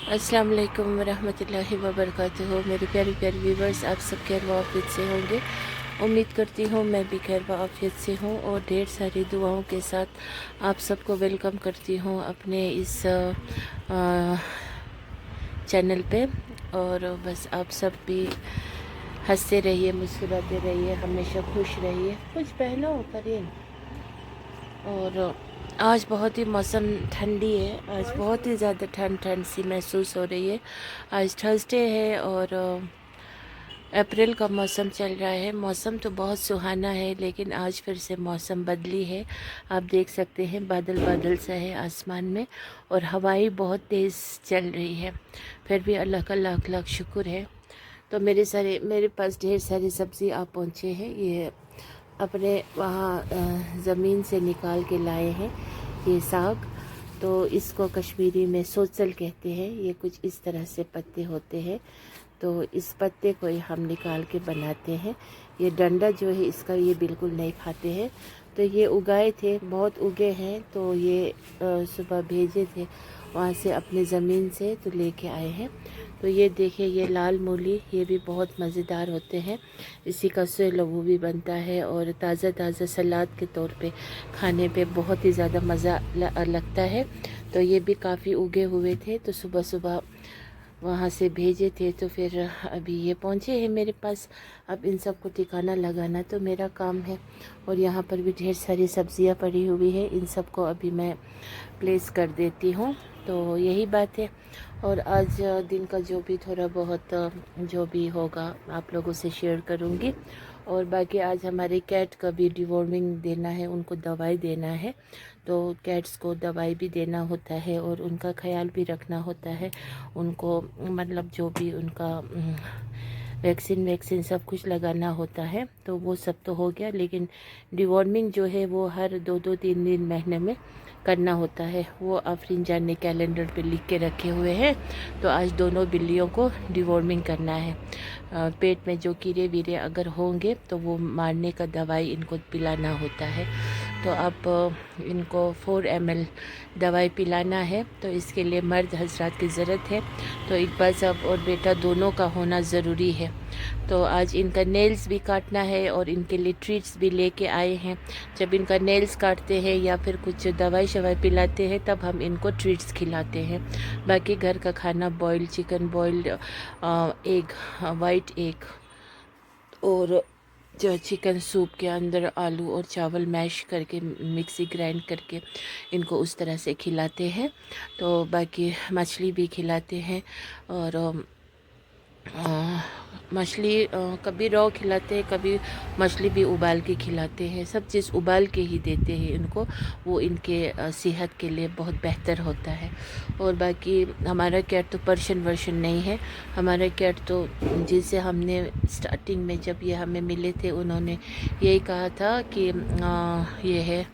अस्सलाम वालेकुम वरहमतुल्लाहि वबरकातुहू। मेरे प्यारे प्यारे व्यूवर्स, आप सब खैर व आफियत से होंगे। उम्मीद करती हूँ मैं भी खैर व आफियत से हूँ और ढेर सारी दुआओं के साथ आप सबको वेलकम करती हूँ अपने इस चैनल पे। और बस आप सब भी हंसते रहिए, मुस्कुराते रहिए, हमेशा खुश रहिए। कुछ पहनो करीन। और आज बहुत ही मौसम ठंडी है। आज बहुत ही ज़्यादा ठंड ठंड सी महसूस हो रही है। आज थर्सडे है और अप्रैल का मौसम चल रहा है। मौसम तो बहुत सुहाना है, लेकिन आज फिर से मौसम बदली है। आप देख सकते हैं बादल बादल सा है आसमान में और हवाएं बहुत तेज़ चल रही है। फिर भी अल्लाह का लाख लाख शुक्र है। तो मेरे पास ढेर सारी सब्ज़ी आप पहुँचे हैं। ये अपने वहाँ ज़मीन से निकाल के लाए हैं ये साग। तो इसको कश्मीरी में सोचल कहते हैं। ये कुछ इस तरह से पत्ते होते हैं। तो इस पत्ते को ही हम निकाल के बनाते हैं। ये डंडा जो है इसका ये बिल्कुल नहीं खाते हैं। तो ये उगाए थे, बहुत उगे हैं। तो ये सुबह भेजे थे वहाँ से अपने ज़मीन से, तो लेके आए हैं। तो ये देखिए, ये लाल मूली, ये भी बहुत मज़ेदार होते हैं। इसी का से लहू भी बनता है और ताज़ा ताज़ा सलाद के तौर पे खाने पे बहुत ही ज़्यादा मज़ा लगता है। तो ये भी काफ़ी उगे हुए थे, तो सुबह सुबह वहाँ से भेजे थे। तो फिर अभी ये पहुँचे हैं मेरे पास। अब इन सब को ठिकाना लगाना तो मेरा काम है। और यहाँ पर भी ढेर सारी सब्जियाँ पड़ी हुई है, इन सब को अभी मैं प्लेस कर देती हूँ। तो यही बात है। और आज दिन का जो भी थोड़ा बहुत जो भी होगा आप लोगों से शेयर करूँगी। और बाकी आज हमारे कैट का भी डिवॉर्मिंग देना है, उनको दवाई देना है। तो कैट्स को दवाई भी देना होता है और उनका ख्याल भी रखना होता है। उनको मतलब जो भी उनका वैक्सीन सब कुछ लगाना होता है। तो वो सब तो हो गया, लेकिन डिवॉर्मिंग जो है वो हर 2-2 3 महीने में करना होता है। वो आफरीन जान ने कैलेंडर पे लिख के रखे हुए हैं। तो आज दोनों बिल्लियों को डिवॉर्मिंग करना है। पेट में जो कीड़े वीरे अगर होंगे तो वो मारने का दवाई इनको पिलाना होता है। तो अब इनको 4 ml दवाई पिलाना है। तो इसके लिए मर्द हजरात की ज़रूरत है। तो इकबाल साहब और बेटा दोनों का होना ज़रूरी है। तो आज इनका नेल्स भी काटना है और इनके लिए ट्रीट्स भी लेके आए हैं। जब इनका नेल्स काटते हैं या फिर कुछ दवाई शवाई पिलाते हैं तब हम इनको ट्रीट्स खिलाते हैं। बाकी घर का खाना boiled chicken, boiled egg, white egg और जो चिकन सूप के अंदर आलू और चावल मैश करके मिक्सी ग्राइंड करके इनको उस तरह से खिलाते हैं। तो बाकी मछली भी खिलाते हैं और मछली कभी रॉ खिलाते हैं, कभी मछली भी उबाल के खिलाते हैं। सब चीज़ उबाल के ही देते हैं इनको, वो इनके सेहत के लिए बहुत बेहतर होता है। और बाकी हमारा कैट तो पर्शियन वर्शन नहीं है। हमारा कैट तो जिसे हमने स्टार्टिंग में जब ये हमें मिले थे उन्होंने यही कहा था कि ये है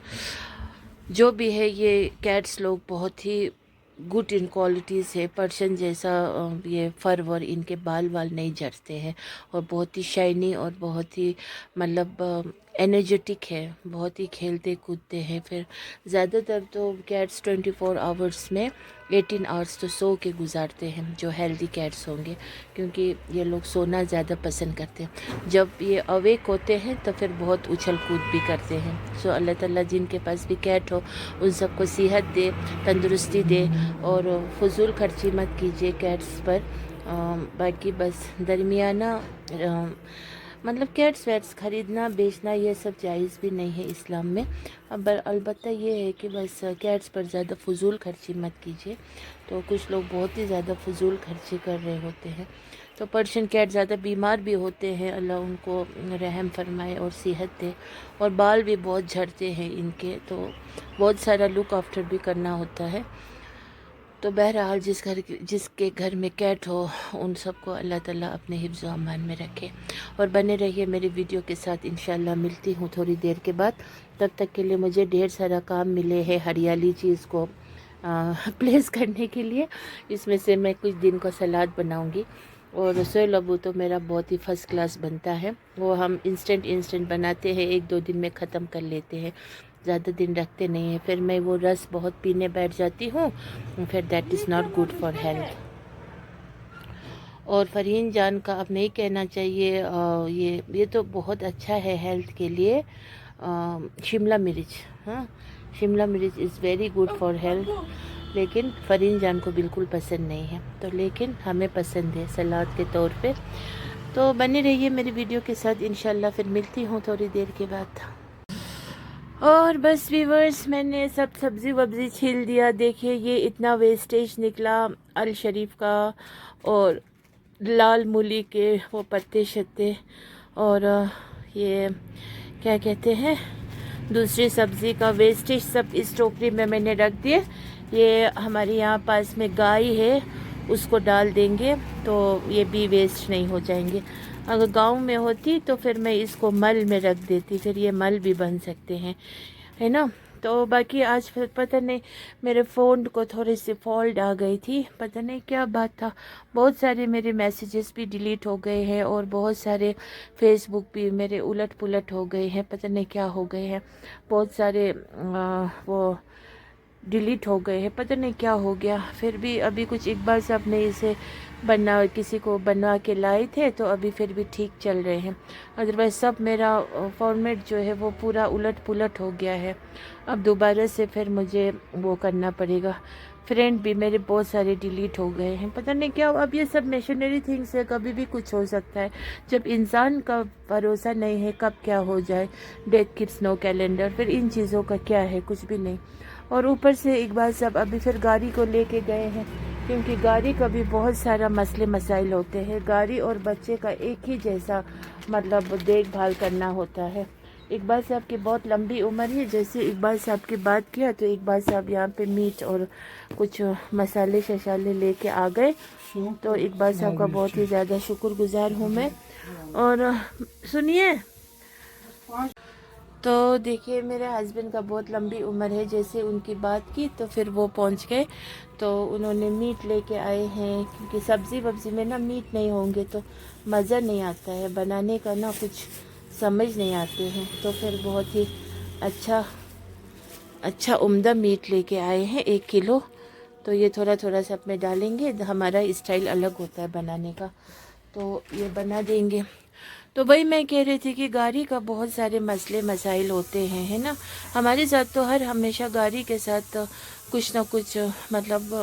जो भी है, ये कैट्स लोग बहुत ही गुड इन क्वालिटीज़ है। पर्शियन जैसा ये फर वर, इनके बाल वाल नहीं झड़ते हैं और बहुत ही शाइनी और बहुत ही मतलब एनर्जेटिक है। बहुत ही खेलते कूदते हैं। फिर ज़्यादातर तो कैट्स 24 आवर्स में 18 आवर्स तो सो के गुजारते हैं, जो हेल्दी कैट्स होंगे, क्योंकि ये लोग सोना ज़्यादा पसंद करते हैं। जब ये अवेक होते हैं तो फिर बहुत उछल कूद भी करते हैं। सो अल्लाह ताला जिनके पास भी कैट हो उन सबको सेहत दे, तंदुरुस्ती दे और फजूल खर्ची मत कीजिए कैट्स पर। बाकी बस दरमियाना मतलब कैट्स वैट्स ख़रीदना बेचना ये सब जायज़ भी नहीं है इस्लाम में। अब अलबत्ता ये है कि बस कैट्स पर ज़्यादा फजूल खर्ची मत कीजिए। तो कुछ लोग बहुत ही ज़्यादा फजूल खर्ची कर रहे होते हैं। तो पर्शियन कैट ज़्यादा बीमार भी होते हैं, अल्लाह उनको रहम फरमाए और सेहत दे। और बाल भी बहुत झड़ते हैं इनके, तो बहुत सारा लुक आफ्टर भी करना होता है। तो बहरहाल जिसके घर में कैट हो उन सबको अल्लाह ताला अपने हिफ्ज़ व अमान में रखे। और बने रहिए मेरी वीडियो के साथ। इंशाल्लाह मिलती हूँ थोड़ी देर के बाद। तब तक के लिए मुझे ढेर सारा काम मिले हैं हरियाली चीज़ को प्लेस करने के लिए। इसमें से मैं कुछ दिन को सलाद बनाऊँगी। और रसोई लबू तो मेरा बहुत ही फ़र्स्ट क्लास बनता है। वो हम इंस्टेंट बनाते हैं, 1-2 दिन में ख़त्म कर लेते हैं, ज़्यादा दिन रखते नहीं हैं। फिर मैं वो रस बहुत पीने बैठ जाती हूँ, फिर that is not good for health. اور فرین جان کا اب نہیں کہنا چاہیے، یہ تو بہت اچھا ہے ہیلتھ کے لیے، شملہ مرچ، ہاں شملہ مرچ is very good for health, لیکن فرین جان کو بالکل پسند نہیں ہے، تو لیکن ہمیں پسند ہے سلاد کے طور پہ۔ تو بنے رہیے میری ویڈیو کے ساتھ، انشاءاللہ پھر ملتی ہوں تھوڑی دیر کے بعد۔ اور بس ویورز، میں نے سب سبزی وبزی چھیل دیا، دیکھیے یہ اتنا ویسٹیج نکلا الشریف کا اور لال مولی کے وہ پتے شتے، اور یہ کیا کہتے ہیں دوسری سبزی کا ویسٹیج سب اس ٹوکری میں نے رکھ دیے۔ یہ ہمارے یہاں پاس میں گائے ہے، اس کو ڈال دیں گے تو یہ بھی ویسٹ نہیں ہو جائیں گے۔ اگر گاؤں میں ہوتی تو پھر میں اس کو مل میں رکھ دیتی، پھر یہ مل بھی بن سکتے ہیں، ہے نا۔ تو باقی آج پھر پتہ نہیں میرے فون کو تھوڑی سی فالٹ آ گئی تھی، پتہ نہیں کیا بات تھا، بہت سارے میرے میسیجز بھی ڈیلیٹ ہو گئے ہیں اور بہت سارے فیس بک بھی میرے الٹ پلٹ ہو گئے ہیں، پتہ نہیں کیا ہو گئے ہیں، بہت سارے وہ ڈیلیٹ ہو گئے ہیں، پتہ نہیں کیا ہو گیا۔ پھر بھی ابھی کچھ اقبال صاحب نے اسے کسی کو بنا کے لائے تھے تو ابھی پھر بھی ٹھیک چل رہے ہیں، ادروائز سب میرا فارمیٹ جو ہے وہ پورا الٹ پلٹ ہو گیا ہے۔ اب دوبارہ سے پھر مجھے وہ کرنا پڑے گا۔ فرینڈ بھی میرے بہت سارے ڈیلیٹ ہو گئے ہیں، پتہ نہیں کیا۔ اب یہ سب میشنری تھنگس ہے، کبھی بھی کچھ ہو سکتا ہے، جب انسان کا بھروسہ نہیں ہے کب کیا ہو جائے۔ ڈیتھ کیپس نو کیلنڈر، پھر ان چیزوں کا کیا ہے، کچھ بھی نہیں۔ اور اوپر سے اقبال صاحب ابھی پھر گاڑی کو لے کے گئے ہیں، کیونکہ گاڑی کا بھی بہت سارا مسئلے مسائل ہوتے ہیں، گاڑی اور بچے کا ایک ہی جیسا مطلب دیکھ بھال کرنا ہوتا ہے۔ اقبال صاحب کی بہت لمبی عمر ہے، جیسے اقبال صاحب کی بات کیا تو اقبال صاحب یہاں پہ میٹ اور کچھ مسالے ششالے لے کے آ گئے، تو اقبال صاحب کا بہت ہی زیادہ شکر گزار ہوں میں۔ اور سنیے، تو دیکھیے میرے ہسبینڈ کا بہت لمبی عمر ہے، جیسے ان کی بات کی تو پھر وہ پہنچ گئے، تو انہوں نے میٹ لے کے آئے ہیں، کیونکہ سبزی وبزی میں نا میٹ نہیں ہوں گے تو مزہ نہیں آتا ہے بنانے کا، نا کچھ سمجھ نہیں آتے ہیں، تو پھر بہت ہی اچھا عمدہ میٹ لے کے آئے ہیں 1 کلو، تو یہ تھوڑا تھوڑا سا میں ڈالیں گے، ہمارا اسٹائل الگ ہوتا ہے بنانے کا، تو یہ بنا دیں گے۔ تو وہی میں کہہ رہی تھی کہ گاڑی کا بہت سارے مسئلے مسائل ہوتے ہیں، ہے نا۔ ہمارے ساتھ تو ہمیشہ گاڑی کے ساتھ کچھ نہ کچھ مطلب،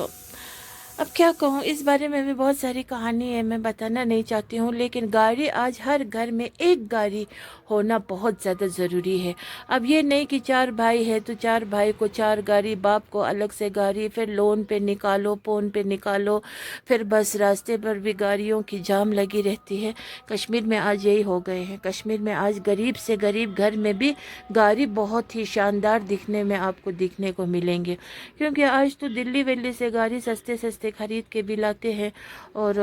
اب کیا کہوں، اس بارے میں بھی بہت ساری کہانی ہے، میں بتانا نہیں چاہتی ہوں، لیکن گاڑی آج ہر گھر میں ایک گاڑی ہونا بہت زیادہ ضروری ہے۔ اب یہ نہیں کہ 4 بھائی ہے تو 4 بھائی کو 4 گاڑی، باپ کو الگ سے گاڑی، پھر لون پہ نکالو، فون پہ نکالو، پھر بس راستے پر بھی گاڑیوں کی جام لگی رہتی ہے۔ کشمیر میں آج یہی ہو گئے ہیں، کشمیر میں آج غریب سے غریب گھر میں بھی گاڑی بہت ہی شاندار دکھنے میں آپ کو دیکھنے کو ملیں گے، کیونکہ آج تو دلی ولی سے گاڑی سستے خرید کے بھی لاتے ہیں، اور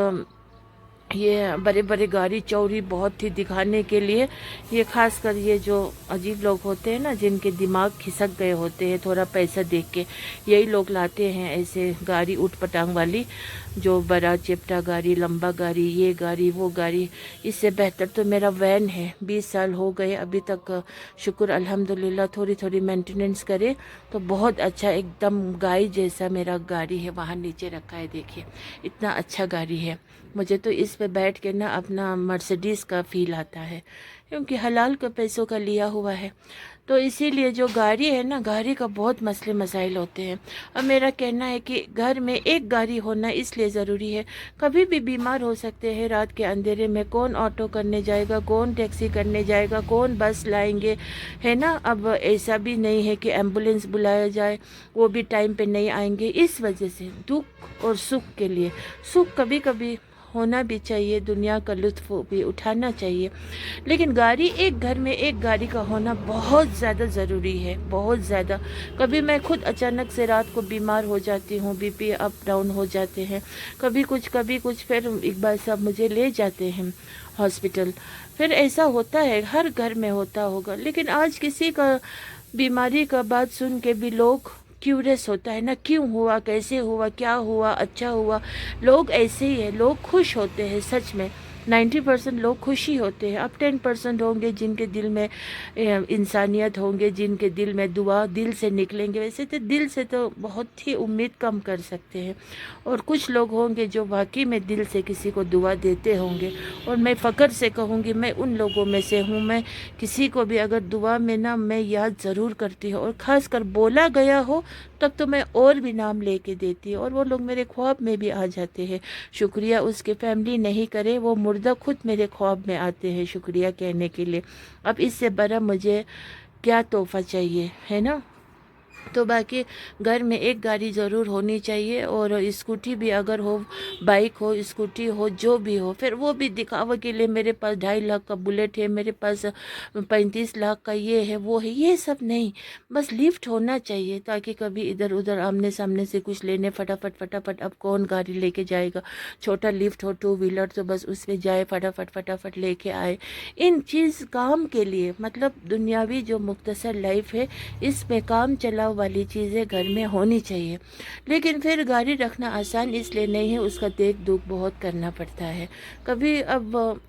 یہ بڑے بڑے گاڑی چوری بہت ہی دکھانے کے لیے، یہ خاص کر یہ جو عجیب لوگ ہوتے ہیں نا، جن کے دماغ کھسک گئے ہوتے ہیں تھوڑا پیسہ دیکھ کے، یہی لوگ لاتے ہیں ایسے گاڑی اٹھ پٹانگ والی، جو بڑا چپٹا گاڑی، لمبا گاڑی، یہ گاڑی وہ گاڑی۔ اس سے بہتر تو میرا وین ہے، 20 سال ہو گئے ابھی تک، شکر الحمدللہ، تھوڑی مینٹیننس کرے تو بہت اچھا، ایک دم گائے جیسا میرا گاڑی ہے، وہاں نیچے رکھا ہے، دیکھیے اتنا اچھا گاڑی ہے، مجھے تو اس پہ بیٹھ کے نا اپنا مرسیڈیز کا فیل آتا ہے، کیونکہ حلال کے پیسوں کا لیا ہوا ہے۔ تو اسی لیے جو گاڑی ہے نا، گاڑی کا بہت مسئلے مسائل ہوتے ہیں۔ اب میرا کہنا ہے کہ گھر میں ایک گاڑی ہونا اس لیے ضروری ہے، کبھی بھی بیمار ہو سکتے ہیں رات کے اندھیرے میں، کون آٹو کرنے جائے گا، کون ٹیکسی کرنے جائے گا، کون بس لائیں گے، ہے نا۔ اب ایسا بھی نہیں ہے کہ ایمبولینس بلایا جائے، وہ بھی ٹائم پہ نہیں آئیں گے، اس وجہ سے دکھ اور سکھ کے لیے، سکھ کبھی کبھی ہونا بھی چاہیے، دنیا کا لطف بھی اٹھانا چاہیے، لیکن گاڑی ایک گھر میں ایک گاڑی کا ہونا بہت زیادہ ضروری ہے، بہت زیادہ۔ کبھی میں خود اچانک سے رات کو بیمار ہو جاتی ہوں، بی پی اپ ڈاؤن ہو جاتے ہیں، کبھی کچھ، پھر اقبال صاحب مجھے لے جاتے ہیں ہاسپٹل، پھر ایسا ہوتا ہے، ہر گھر میں ہوتا ہوگا، لیکن آج کسی کا بیماری کا بات سن کے بھی لوگ کیوریس ہوتا ہے نا، کیوں ہوا، کیسے ہوا، کیا ہوا، اچھا ہوا، لوگ ایسے ہی ہیں، لوگ خوش ہوتے ہیں سچ میں، 90% लोग खुशी होते हैं। अब 10% होंगे जिनके दिल में इंसानियत होंगे, जिनके दिल में दुआ दिल से निकलेंगे। वैसे तो दिल से तो बहुत ही उम्मीद कम कर सकते हैं, और कुछ लोग होंगे जो वाकई में दिल से किसी को दुआ देते होंगे। और मैं फ़ख्र से कहूँगी मैं उन लोगों में से हूँ। मैं किसी को भी अगर दुआ में ना मैं याद ज़रूर करती हूँ, और ख़ास कर बोला गया हो तब तो मैं और भी नाम लेके देती हूँ, और वो लोग मेरे ख्वाब में भी आ जाते हैं। शुक्रिया उसके फैमिली नहीं करे, वो मुर्दा खुद मेरे ख्वाब में आते हैं शुक्रिया कहने के लिए। अब इससे बड़ा मुझे क्या तोहफ़ा चाहिए, है ना। तो बाकी घर में एक गाड़ी ज़रूर होनी चाहिए, और स्कूटी भी अगर हो, बाइक हो, स्कूटी हो, जो भी हो। फिर वो भी दिखावा के लिए मेरे पास 2.5 लाख का बुलेट है, मेरे पास 35 लाख का ये है वो है, ये सब नहीं। बस लिफ्ट होना चाहिए, ताकि कभी इधर उधर आमने सामने से कुछ लेने फटाफट फटाफट, अब कौन गाड़ी लेके जाएगा। छोटा लिफ्ट हो 2 व्हीलर तो बस उसमें जाए, फटाफट फटाफट लेके आए। इन चीज़ काम के लिए, मतलब दुनियावी जो मुख्तसर लाइफ है, इसमें काम चलाओ वाली चीज़ें घर में होनी चाहिए। लेकिन फिर गाड़ी रखना आसान इसलिए नहीं है, उसका देख दुख बहुत करना पड़ता है। कभी अब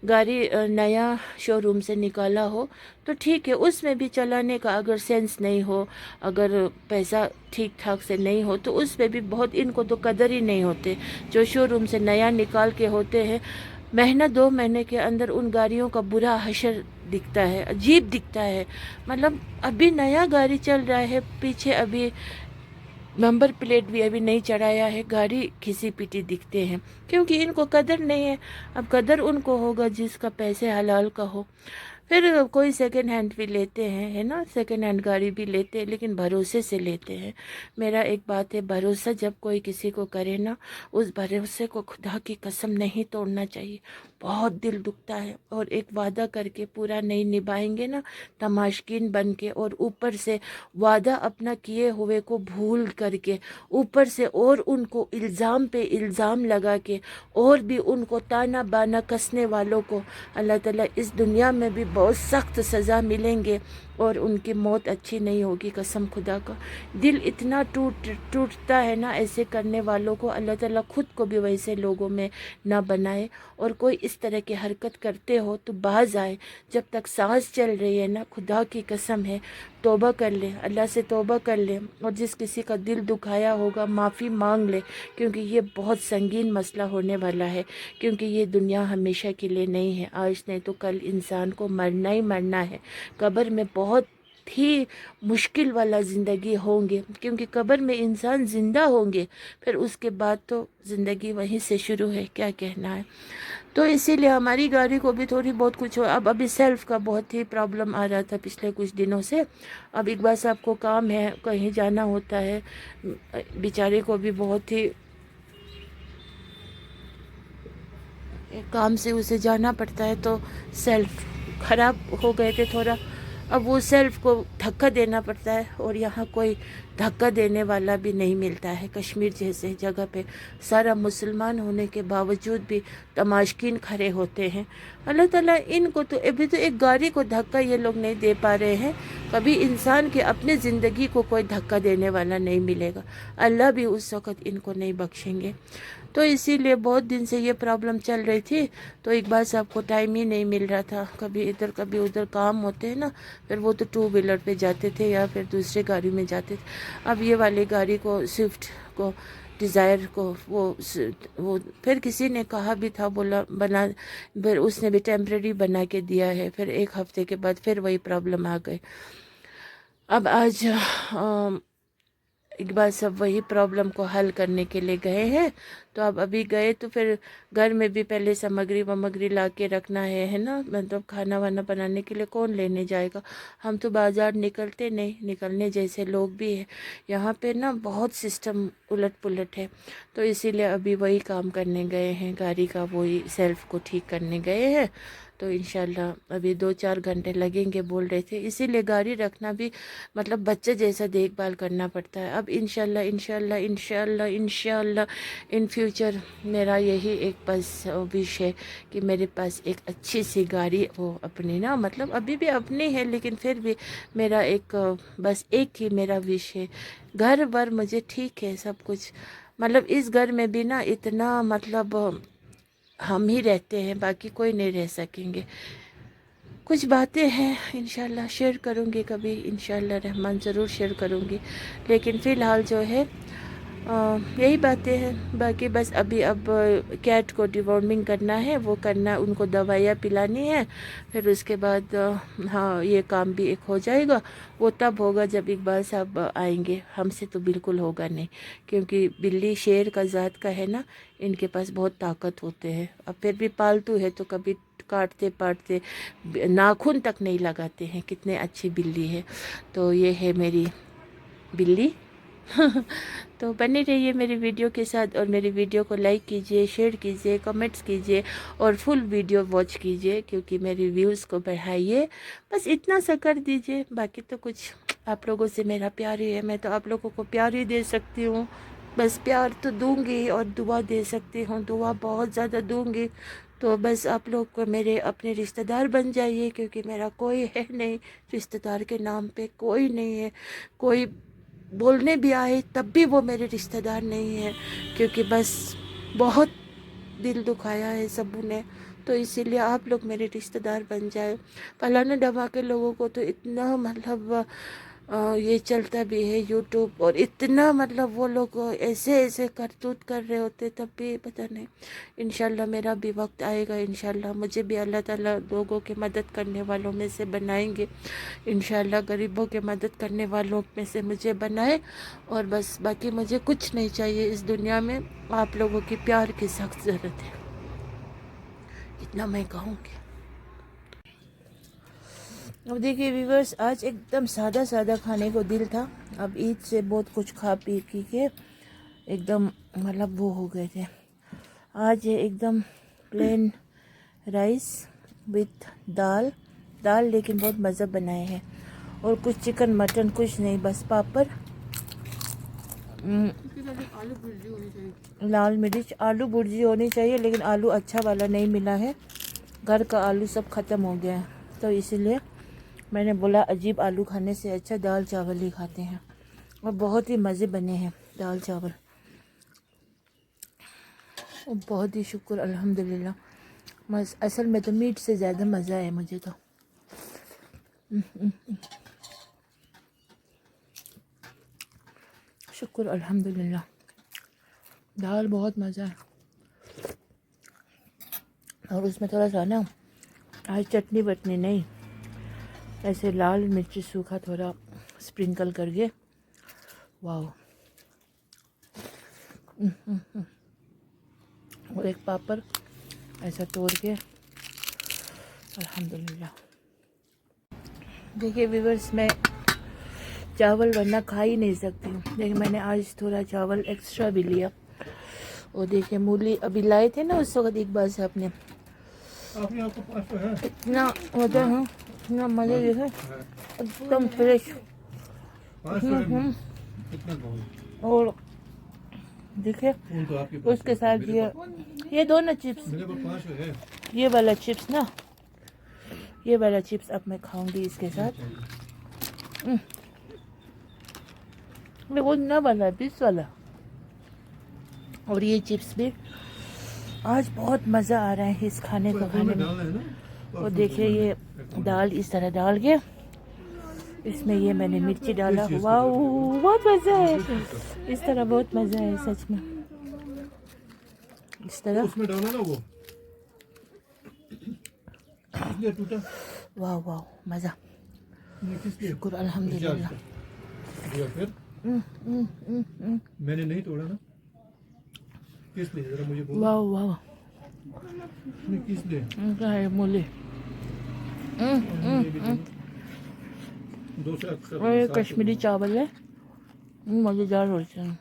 गाड़ी नया शोरूम से निकाला हो तो ठीक है, उसमें भी चलाने का अगर सेंस नहीं हो, अगर पैसा ठीक ठाक से नहीं हो, तो उसमें भी बहुत, इनको तो कदर ही नहीं होते। जो शोरूम से नया निकाल के होते हैं, महीना 2 महीने के अंदर उन गाड़ियों का बुरा हशर दिखता है, अजीब दिखता है। मतलब अभी नया गाड़ी चल रहा है, पीछे अभी नंबर प्लेट भी अभी नहीं चढ़ाया है, गाड़ी घिसी पिटी दिखते हैं, क्योंकि इनको कदर नहीं है। अब कदर उनको होगा जिसका पैसे हलाल का हो। फिर कोई सेकंड हैंड भी लेते हैं, है ना, सेकंड हैंड गाड़ी भी लेते हैं, लेकिन भरोसे से लेते हैं। मेरा एक बात है, भरोसा जब कोई किसी को करे ना, उस भरोसे को खुदा की कसम नहीं तोड़ना चाहिए। बहुत दिल दुखता है, और एक वादा करके पूरा नहीं निभाएंगे ना, तमाशकीन बन के, और ऊपर से वादा अपना किए हुए को भूल करके, ऊपर से और उनको इल्ज़ाम पे इल्ज़ाम लगा के, और भी उनको ताना बाना कसने वालों को अल्लाह ताला इस दुनिया में भी बहुत सख्त सज़ा मिलेंगे, और उनकी मौत अच्छी नहीं होगी। कसम खुदा का, दिल इतना टूटता है ना ऐसे करने वालों को। अल्लाह ताला खुद को भी वैसे लोगों में ना बनाए, और कोई इस तरह की हरकत करते हो तो बाज आए। जब तक सांस चल रही है ना, खुदा की कसम है, तौबा कर ले, अल्लाह से तौबा कर ले, और जिस किसी का दिल दुखाया होगा माफ़ी मांग ले, क्योंकि ये बहुत संगीन मसला होने वाला है। क्योंकि ये दुनिया हमेशा के लिए नहीं है, आज नहीं तो कल इंसान को मरना ही मरना है। कब्र में बहुत ही मुश्किल वाला ज़िंदगी होंगे, क्योंकि कब्र में इंसान ज़िंदा होंगे, फिर उसके बाद तो ज़िंदगी वहीं से शुरू है, क्या कहना है। तो इसीलिए हमारी गाड़ी को भी थोड़ी बहुत कुछ हो। अब अभी सेल्फ का बहुत ही प्रॉब्लम आ रहा था पिछले कुछ दिनों से। अब इकबाल साहब को काम है, कहीं जाना होता है, बेचारे को भी बहुत ही काम से उसे जाना पड़ता है, तो सेल्फ ख़राब हो गए थे थोड़ा। अब वो सेल्फ को धक्का देना पड़ता है, और यहाँ कोई धक्का देने वाला भी नहीं मिलता है। कश्मीर जैसे जगह पे सारा मुसलमान होने के बावजूद भी तमाशकीन खड़े होते हैं। अल्लाह ताला इनको तो, अभी तो एक गाड़ी को धक्का ये लोग नहीं दे पा रहे हैं, कभी इंसान के अपने ज़िंदगी को कोई धक्का देने वाला नहीं मिलेगा। अल्लाह भी उस वक़्त इनको नहीं बख्शेंगे। तो इसीलिए बहुत दिन से ये प्रॉब्लम चल रही थी, तो इकबाल साहब को टाइम ही नहीं मिल रहा था। कभी इधर कभी उधर काम होते हैं ना, फिर वो तो 2 व्हीलर पे जाते थे या फिर दूसरे गाड़ी में जाते थे। अब ये वाली गाड़ी को, स्विफ्ट को, डिज़ायर को, वो फिर किसी ने कहा भी था, बोला बना, फिर उसने भी टेम्प्रेरी बना के दिया है। फिर 1 हफ्ते के बाद फिर वही प्रॉब्लम आ गई। अब आज इकबाल सब वही प्रॉब्लम को हल करने के लिए गए हैं। तो अब अभी गए तो फिर घर में भी पहले सामग्री वमग्री ला के रखना है ना, मतलब खाना वाना बनाने के लिए कौन लेने जाएगा। हम तो बाज़ार निकलते नहीं, निकलने जैसे लोग भी हैं यहाँ पे ना, बहुत सिस्टम उलट पुलट है। तो इसीलिए अभी वही काम करने गए हैं, गाड़ी का वही सेल्फ को ठीक करने गए हैं। तो इंशाल्लाह अभी 2-4 घंटे लगेंगे बोल रहे थे। इसीलिए गाड़ी रखना भी मतलब बच्चे जैसा देखभाल करना पड़ता है। अब इंशाल्लाह इंशाल्लाह इंशाल्लाह इंशाल्लाह इन फ्यूचर मेरा यही एक बस विश है कि मेरे पास एक अच्छी सी गाड़ी हो अपनी ना, मतलब अभी भी अपनी है, लेकिन फिर भी मेरा एक बस एक ही मेरा विश है। घर वर मुझे ठीक है सब कुछ, मतलब इस घर में भी ना इतना मतलब हम ही रहते हैं, बाकी कोई नहीं रह सकेंगे। कुछ बातें हैं इंशाल्लाह शेयर करूँगी कभी, इंशाल्लाह रहमान ज़रूर शेयर करूँगी। लेकिन फ़िलहाल जो है यही बातें हैं। बाकी बस अभी अब कैट को डिवॉर्मिंग करना है, वो करना, उनको दवाइयाँ पिलानी है। फिर उसके बाद हाँ ये काम भी एक हो जाएगा। वो तब होगा जब इकबाल साहब आएंगे। हमसे तो बिल्कुल होगा नहीं, क्योंकि बिल्ली शेर का ज़ात का है ना, इनके पास बहुत ताकत होते हैं। अब फिर भी पालतू है तो कभी काटते पाटते नाखून तक नहीं लगाते हैं। कितने अच्छी बिल्ली है। तो ये है मेरी बिल्ली। तो बने रहिए मेरी वीडियो के साथ, और मेरी वीडियो को लाइक कीजिए, शेयर कीजिए, कमेंट्स कीजिए, और फुल वीडियो वॉच कीजिए, क्योंकि मेरी व्यूज़ को बढ़ाइए। बस इतना सा कर दीजिए। बाकी तो कुछ आप लोगों से मेरा प्यार ही है। मैं तो आप लोगों को प्यार ही दे सकती हूँ। बस प्यार तो दूंगी, और दुआ दे सकती हूँ, दुआ बहुत ज़्यादा दूंगी। तो बस आप लोग को मेरे अपने रिश्तेदार बन जाइए, क्योंकि मेरा कोई है नहीं, रिश्तेदार के नाम पे कोई नहीं है। कोई बोलने भी आए तब भी वो मेरे रिश्तेदार नहीं है, क्योंकि बस बहुत दिल दुखाया है सबू ने। तो इसीलिए आप लोग मेरे रिश्तेदार बन जाए। फलाना डबा के लोगों को तो इतना मतलब ये चलता भी है यूट्यूब, और इतना मतलब वो लोग ऐसे ऐसे करतूत कर रहे होते, तब भी पता नहीं। इंशाल्लाह मेरा भी वक्त आएगा, इंशाल्लाह मुझे भी अल्लाह ताला लोगों की मदद करने वालों में से बनाएंगे। इंशाल्लाह गरीबों की मदद करने वालों में से मुझे बनाए। और बस बाकी मुझे कुछ नहीं चाहिए इस दुनिया में, आप लोगों की प्यार की सख्त ज़रूरत है, इतना मैं कहूँगी। अब देखिए व्यूवर्स, आज एकदम सादा सादा खाने को दिल था। अब ईद से बहुत कुछ खा पी के एकदम मतलब वो हो गए थे। आज है एकदम प्लेन राइस विथ दाल, लेकिन बहुत मज़ा बनाए हैं। और कुछ चिकन मटन कुछ नहीं, बस पापड़, लाल मिर्च, आलू भुर्जी होनी चाहिए, लेकिन आलू अच्छा वाला नहीं मिला है। घर का आलू सब ख़त्म हो गया है, तो इसीलिए मैंने बोला अजीब आलू खाने से अच्छा दाल चावल ही खाते हैं। और बहुत ही मज़े बने हैं दाल चावल, और बहुत ही शुक्र अल्हम्दुलिल्लाह। असल में तो मीट से ज़्यादा मज़ा है मुझे तो। शुक्र अल्हम्दुलिल्लाह, दाल बहुत मज़ा है। और उसमें थोड़ा सा ना आज चटनी वटनी नहीं, ऐसे लाल मिर्च सूखा थोड़ा स्प्रिंकल करके, वाह। और एक पापड़ ऐसा तोड़ के, अल्हम्दुलिल्लाह। देखिए व्यूअर्स, मैं चावल वरना खा ही नहीं सकती हूँ, लेकिन मैंने आज थोड़ा चावल एक्स्ट्रा भी लिया। और देखिए मूली अभी लाए थे ना उस वक्त इकबाल साहब ने, इतना होता है, इतना मज़े देखे, एकदम फ्रेश। और देखिए उसके साथ ये दोनों चिप्स, ये वाला चिप्स ना, ये वाला चिप्स अब मैं खाऊंगी इसके साथ। वो ना वाला 20 वाला। और ये चिप्स भी आज बहुत मज़ा आ रहा है इस खाने को खाने में। और देखिए ये दाल इस तरह डाल के, इसमें ये मैंने मिर्ची डाला, वाह बहुत मज़ा है। इस तरह बहुत मज़ा है सच में, इस तरह उसमें डाला ना वो इसलिए टूटा। वाह वाह मज़ा, शुक्र अल्हम्दुलिल्लाह। फिर मैंने नहीं तोड़ा ना, किस लिए जरा मुझे बोलो। वाह वाह किस लिए क्या है मूली, दूसरा अक्सर और ये कश्मीरी चावल है, मज़ेदार होते हैं।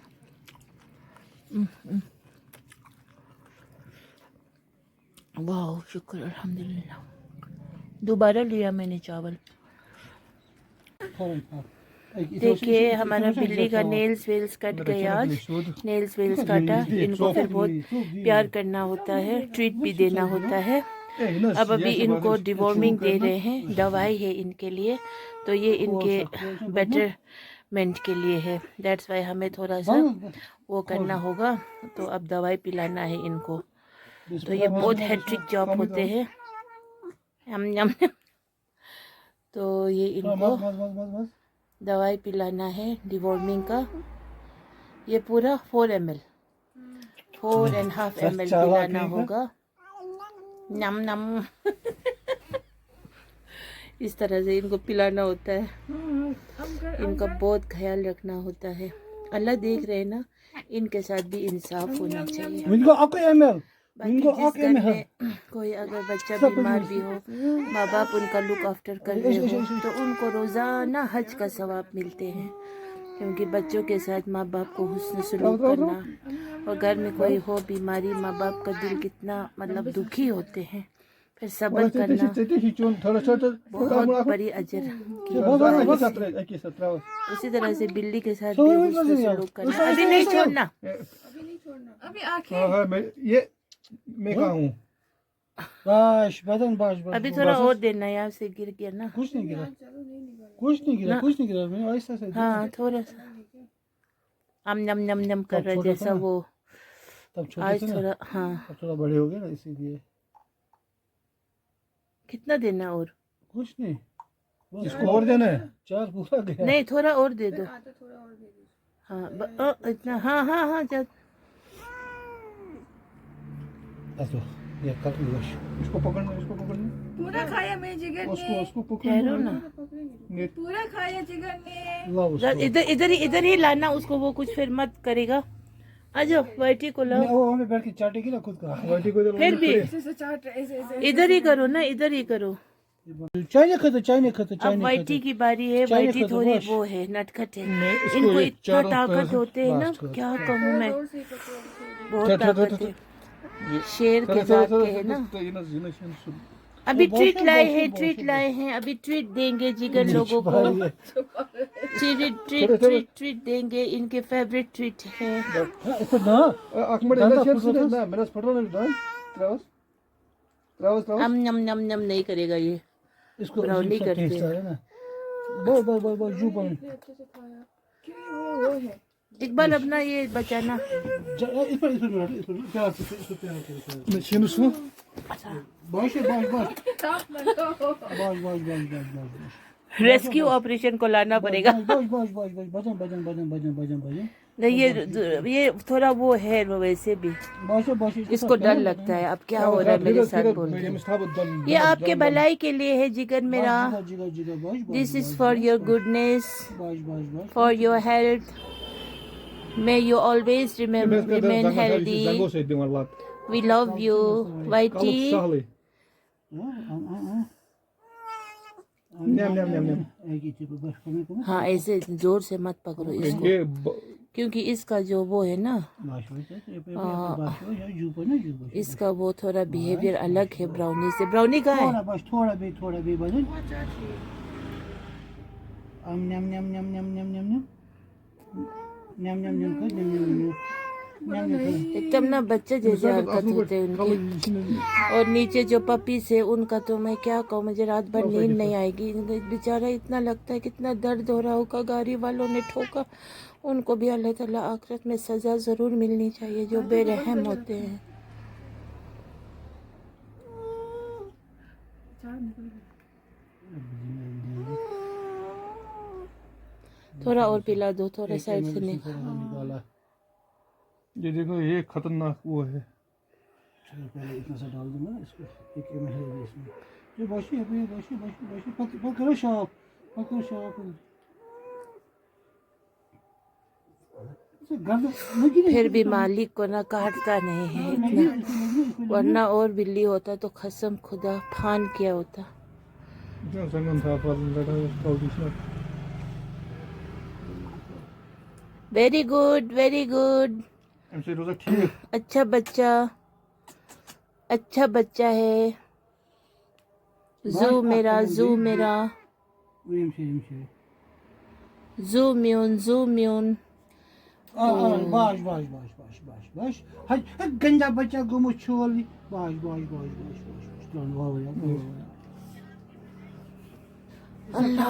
वाह शुक्र अल्हम्दुलिल्लाह। दोबारा लिया मैंने चावल। देखिए हमारा बिल्ली का नेल्स वेल्स कट गया आज, नेल्स वेल्स काटा। इनको फिर बहुत प्यार करना होता है, ट्रीट भी देना होता है। अब अभी इनको डिवॉर्मिंग दे रहे हैं, दवाई है इनके लिए, तो ये इनके बेटरमेंट के लिए है। दैट्स वाई हमें थोड़ा सा वो करना होगा, तो अब दवाई पिलाना है इनको। तो ये बहुत हैट्रिक जॉब होते हैं। यम यम यम। तो ये इनको दवाई पिलाना है डिवॉर्मिंग का। ये पूरा 4 ml 4.5 ml पिलाना होगा। नम नम। इस तरह से इनको पिलाना होता है। इनका बहुत ख्याल रखना होता है। अल्लाह देख रहे हैं ना, इनके साथ भी इंसाफ होना चाहिए। बाकी जिस घर में कोई अगर बच्चा बीमार भी हो, माँ बाप उनका लुक आफ्टर कर रहे हो, तो उनको रोज़ाना हज का सवाब मिलते हैं। क्योंकि बच्चों के साथ माँ बाप को हुस्न सलूक करना, और घर में कोई हो बीमारी, माँ बाप का दिल कितना मतलब दुखी होते हैं, फिर सब्र करना बहुत बड़ी अजर की बात है। उसी तरह से बिल्ली के साथ भी हुस्न सलूक करना। अभी नहीं छोड़ना, अभी आंखें ये मैं कहाँ हूँ? बाश बदन बाश बस अभी थोड़ा और देना, यहाँ से गिर गया ना। कुछ नहीं गिरा, कुछ नहीं गिरा, कुछ नहीं गिरा। मैंने ऐसा से हाँ थोड़ा सा हम नम नम नम कर रहे जैसा वो तब छोटे आज थे ना, थोड़ा। हाँ अब थोड़ा बड़े हो गए ना, इसीलिए कितना देना और? कुछ नहीं। इसको और देना है? 4 पूरा गया। नहीं थोड़ा और दे दो। हाँ इतना। हाँ हाँ हाँ जा। तो ये कर लो। इसको पकड़ना, इसको पकड़ना। पूरा खाया मेरे जिगर उसको ने, उसको ठहरो पकड़ना। ना, पूरा खाया जिगर ने। लाओ उसको। इधर ही लाना उसको, वो कुछ फिर मत करेगा। आ जाओ वाइटी को लाओ। वो हमें बैठ के चाटेगी ना खुद का। वाइटी को इधर फिर भी ऐसे चाट ऐसे इधर ही करो ना, इधर ही करो। चाय नहीं खाता, चाय नहीं खाता, चाय अब नहीं वाइटी खाता। की बारी है। चाय वाइटी खाता, थोड़ी बस। वो है, नटखट है। इसको इनको ये इतना चारों ताकत तरफ से होते हैं ना, बस, बस। क्या कहूँ मैं, बहुत ठहर, ठहर, ताकत ठहर, है। शेर के जात के है ना। अभी वो ट्रीट बहुत लाए बहुत हैं, बहुत ट्रीट बहुत। लाए हैं। अभी ट्रीट देंगे जिगर लोगों को। ट्रीट ट्रीट ट्रीट ट्रीट देंगे, इनके फेवरेट ट्रीट है। इसको ना हम नम नम नम नहीं करेगा ये, इसको ब्राउनी अजीब सा करते टेस्ट हैं। आ रहा है ना। बहुत बहुत बहुत बहुत जू बन। क्यों वो है इकबाल अपना ये बचाना। इस पर प्यार से प्यार से। बाश है, बाश बाश बाश बाश बाश बाश। रेस्क्यू ऑपरेशन को लाना पड़ेगा। बाश बाश बाश बाश बजन बजन बजन बजन बजन बजन। नहीं ये थोड़ा वो है वैसे भी, बाश बाश। इसको डर लगता है। अब क्या हो रहा है मेरे साथ बोल रहे हैं। ये आपके भलाई के लिए है जिगर मेरा। जिगर जिगर बाश बाश। This is for your goodness, बाश बाश बाश। For your health. May you always remain healthy. We love you, Whitey. हाँ ऐसे जोर से मत पकड़ो इसको, क्योंकि इसका जो वो है ना, इसका वो थोड़ा बिहेवियर अलग है ब्राउनी से। ब्राउनी कहाँ है? थोड़ा भी बजन। नम नम नम नम नम नम नम नम नम नम कर नम नम नम। एकदम ना बच्चे जैसे हरकत होते हैं उनकी। और नीचे जो पपीज है उनका तो मैं क्या कहूँ, मुझे रात भर नींद नहीं आएगी। बेचारा इतना लगता है कितना दर्द हो रहा होगा, गाड़ी वालों ने ठोका। उनको भी अल्लाह ताला आखिरत में सज़ा ज़रूर मिलनी चाहिए, जो बेरहम होते हैं। थोड़ा और पिला दो, थोड़ा साइड से निकाला। ये देखो, ये खतरनाक वो है। चलो पहले इतना सा डाल दूंगा इसको, 1 ml है इसमें। ये बाशी है, बाशी बाशी बाशी पकड़ो शाप, पकड़ो शाप। फिर भी मालिक को ना काटता नहीं है इतना, वरना और बिल्ली होता तो कसम खुदा फान किया होता। Very good, very good. अच्छा बच्चा, अच्छा बच्चा है। जू मेरा, जू मेरा, जू म्यून, जू म्यून। बाश बाश बाश बाश बाश बाश। गंदा बच्चा गुमो छोली। बाश बाश बाश बाश बाश। अल्लाह